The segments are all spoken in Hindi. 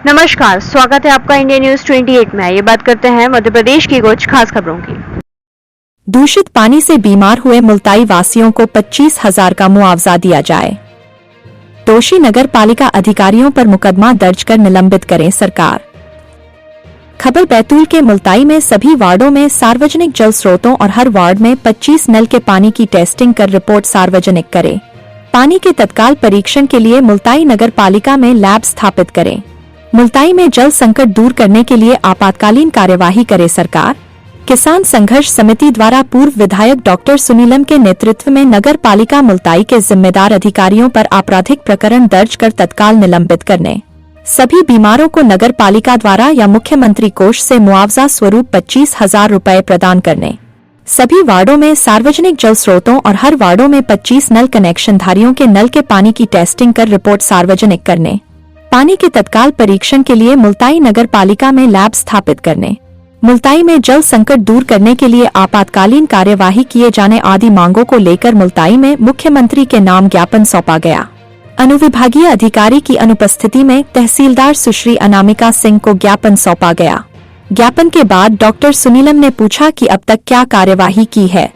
नमस्कार, स्वागत है आपका इंडिया न्यूज 28 में। ये बात करते हैं मध्य प्रदेश की कुछ खास खबरों की। दूषित पानी से बीमार हुए मुल्ताई वासियों को 25,000 का मुआवजा दिया जाए। दोषी नगर पालिका अधिकारियों पर मुकदमा दर्ज कर निलंबित करें सरकार। खबर बैतूल के मुल्ताई में सभी वार्डों में सार्वजनिक जल स्रोतों और हर वार्ड में 25 नल के पानी की टेस्टिंग कर रिपोर्ट सार्वजनिक करें। पानी के तत्काल परीक्षण के लिए मुल्ताई नगर पालिका में लैब स्थापित करें। मुल्ताई में जल संकट दूर करने के लिए आपातकालीन कार्यवाही करे सरकार। किसान संघर्ष समिति द्वारा पूर्व विधायक डॉक्टर सुनीलम के नेतृत्व में नगर पालिका मुल्ताई के जिम्मेदार अधिकारियों पर आपराधिक प्रकरण दर्ज कर तत्काल निलंबित करने, सभी बीमारों को नगर पालिका द्वारा या मुख्यमंत्री कोष से मुआवजा स्वरूप 25,000 रुपए प्रदान करने, सभी वार्डों में सार्वजनिक जल स्रोतों और हर वार्डों में 25 नल कनेक्शन धारियों के नल के पानी की टेस्टिंग कर रिपोर्ट सार्वजनिक करने, पानी के तत्काल परीक्षण के लिए मुल्ताई नगर पालिका में लैब स्थापित करने, मुल्ताई में जल संकट दूर करने के लिए आपातकालीन कार्यवाही किए जाने आदि मांगों को लेकर मुल्ताई में मुख्यमंत्री के नाम ज्ञापन सौंपा गया। अनुविभागीय अधिकारी की अनुपस्थिति में तहसीलदार सुश्री अनामिका सिंह को ज्ञापन सौंपा गया। ज्ञापन के बाद डॉक्टर सुनीलम ने पूछा कि अब तक क्या कार्यवाही की है।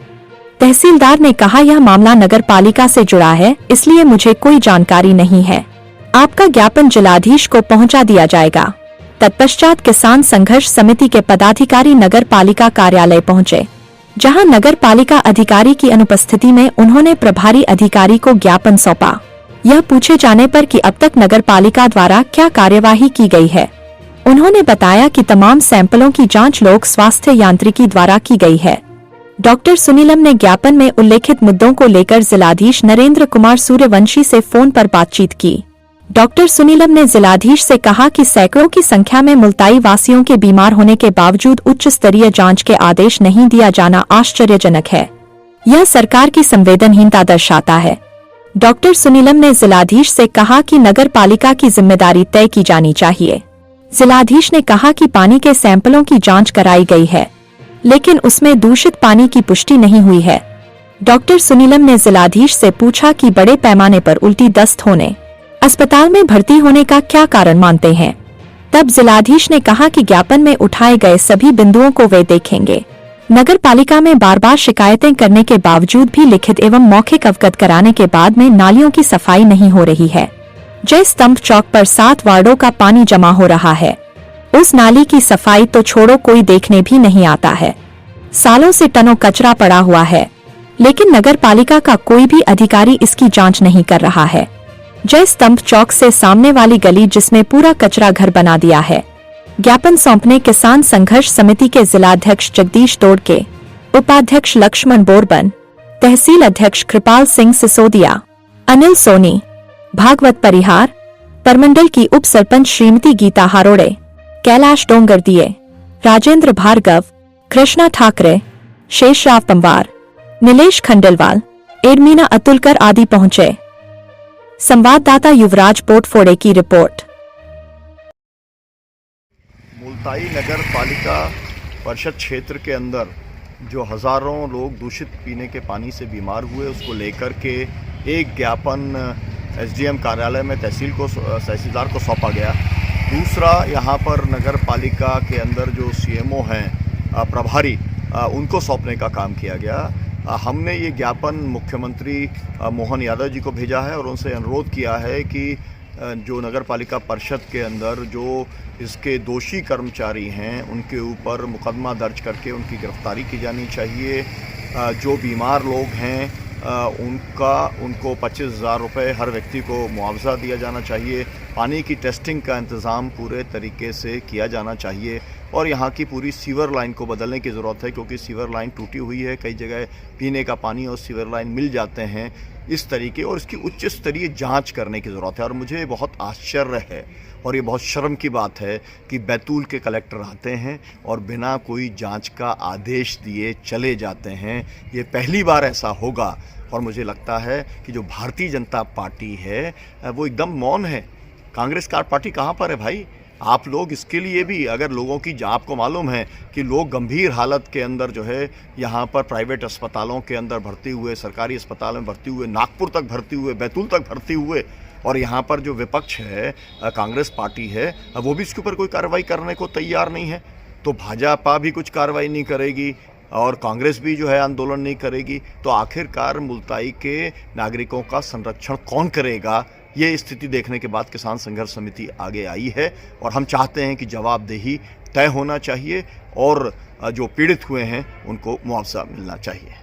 तहसीलदार ने कहा, यह मामला नगर पालिका से जुड़ा है, इसलिए मुझे कोई जानकारी नहीं है। आपका ज्ञापन जिलाधीश को पहुंचा दिया जाएगा। तत्पश्चात किसान संघर्ष समिति के पदाधिकारी नगर पालिका कार्यालय पहुंचे, जहां नगर पालिका अधिकारी की अनुपस्थिति में उन्होंने प्रभारी अधिकारी को ज्ञापन सौंपा। यह पूछे जाने पर कि अब तक नगर पालिका द्वारा क्या कार्यवाही की गई है, उन्होंने बताया कि तमाम सैंपलों की जांच लोक स्वास्थ्य यांत्रिकी द्वारा की गई है। डॉक्टर सुनीलम ने ज्ञापन में उल्लेखित मुद्दों को लेकर जिलाधीश नरेंद्र कुमार सूर्यवंशी से फोन पर बातचीत की। डॉक्टर सुनीलम ने जिलाधीश से कहा कि सैकड़ों की संख्या में मुल्ताई वासियों के बीमार होने के बावजूद उच्च स्तरीय जांच के आदेश नहीं दिया जाना आश्चर्यजनक है। यह सरकार की संवेदनहीनता दर्शाता है। डॉक्टर सुनीलम ने जिलाधीश से कहा कि नगर पालिका की जिम्मेदारी तय की जानी चाहिए। जिलाधीश ने कहा कि पानी के सैंपलों की जांच कराई गई है, लेकिन उसमें दूषित पानी की पुष्टि नहीं हुई है। डॉक्टर सुनीलम ने जिलाधीश से पूछा कि बड़े पैमाने पर उल्टी दस्त होने, अस्पताल में भर्ती होने का क्या कारण मानते हैं। तब जिलाधीश ने कहा कि ज्ञापन में उठाए गए सभी बिंदुओं को वे देखेंगे। नगर पालिका में बार बार शिकायतें करने के बावजूद भी लिखित एवं मौखिक अवगत कराने के बाद में नालियों की सफाई नहीं हो रही है। जय स्तंभ चौक पर 7 वार्डों का पानी जमा हो रहा है। उस नाली की सफाई तो छोड़ो, कोई देखने भी नहीं आता है। सालों से टनों कचरा पड़ा हुआ है, लेकिन नगर पालिका का कोई भी अधिकारी इसकी जाँच नहीं कर रहा है। जय स्तंभ चौक से सामने वाली गली जिसमें पूरा कचरा घर बना दिया है। ज्ञापन सौंपने किसान संघर्ष समिति के जिलाध्यक्ष जगदीश तोड़के, उपाध्यक्ष लक्ष्मण बोरबन, तहसील अध्यक्ष कृपाल सिंह सिसोदिया, अनिल सोनी, भागवत परिहार, परमंडल की उप सरपंच श्रीमती गीता हारोड़े, कैलाश डोंगरदिये, राजेंद्र भार्गव, कृष्णा ठाकरे, शेषराव पंवार, नीलेश खंडेलवाल, एडमीना अतुलकर आदि पहुंचे। संवाददाता युवराज पोटफोड़े की रिपोर्ट। मुल्ताई नगर पालिका परिषद क्षेत्र के अंदर जो हज़ारों लोग दूषित पीने के पानी से बीमार हुए, उसको लेकर के एक ज्ञापन एसडीएम कार्यालय में तहसीलदार को सौंपा गया। दूसरा, यहाँ पर नगर पालिका के अंदर जो सीएमओ हैं प्रभारी, उनको सौंपने का काम किया गया। हमने ये ज्ञापन मुख्यमंत्री मोहन यादव जी को भेजा है और उनसे अनुरोध किया है कि जो नगर पालिका परिषद के अंदर जो इसके दोषी कर्मचारी हैं, उनके ऊपर मुकदमा दर्ज करके उनकी गिरफ्तारी की जानी चाहिए। जो बीमार लोग हैं उनको 25,000 रुपये हर व्यक्ति को मुआवजा दिया जाना चाहिए। पानी की टेस्टिंग का इंतज़ाम पूरे तरीके से किया जाना चाहिए और यहाँ की पूरी सीवर लाइन को बदलने की ज़रूरत है, क्योंकि सीवर लाइन टूटी हुई है। कई जगह पीने का पानी और सीवर लाइन मिल जाते हैं इस तरीके, और इसकी उच्च स्तरीय जांच करने की ज़रूरत है। और मुझे बहुत आश्चर्य है और ये बहुत शर्म की बात है कि बैतूल के कलेक्टर आते हैं और बिना कोई जांच का आदेश दिए चले जाते हैं। ये पहली बार ऐसा होगा और मुझे लगता है कि जो भारतीय जनता पार्टी है वो एकदम मौन है। कांग्रेस का पार्टी कहाँ पर है भाई? आप लोग इसके लिए भी, अगर लोगों की, आपको मालूम है कि लोग गंभीर हालत के अंदर जो है यहाँ पर प्राइवेट अस्पतालों के अंदर भर्ती हुए, सरकारी अस्पताल में भर्ती हुए, नागपुर तक भर्ती हुए, बैतूल तक भर्ती हुए, और यहाँ पर जो विपक्ष है, कांग्रेस पार्टी है, वो भी इसके ऊपर कोई कार्रवाई करने को तैयार नहीं है। तो भाजपा भी कुछ कार्रवाई नहीं करेगी और कांग्रेस भी जो है आंदोलन नहीं करेगी, तो आखिरकार मुल्ताई के नागरिकों का संरक्षण कौन करेगा? ये स्थिति देखने के बाद किसान संघर्ष समिति आगे आई है और हम चाहते हैं कि जवाबदेही तय होना चाहिए और जो पीड़ित हुए हैं उनको मुआवजा मिलना चाहिए।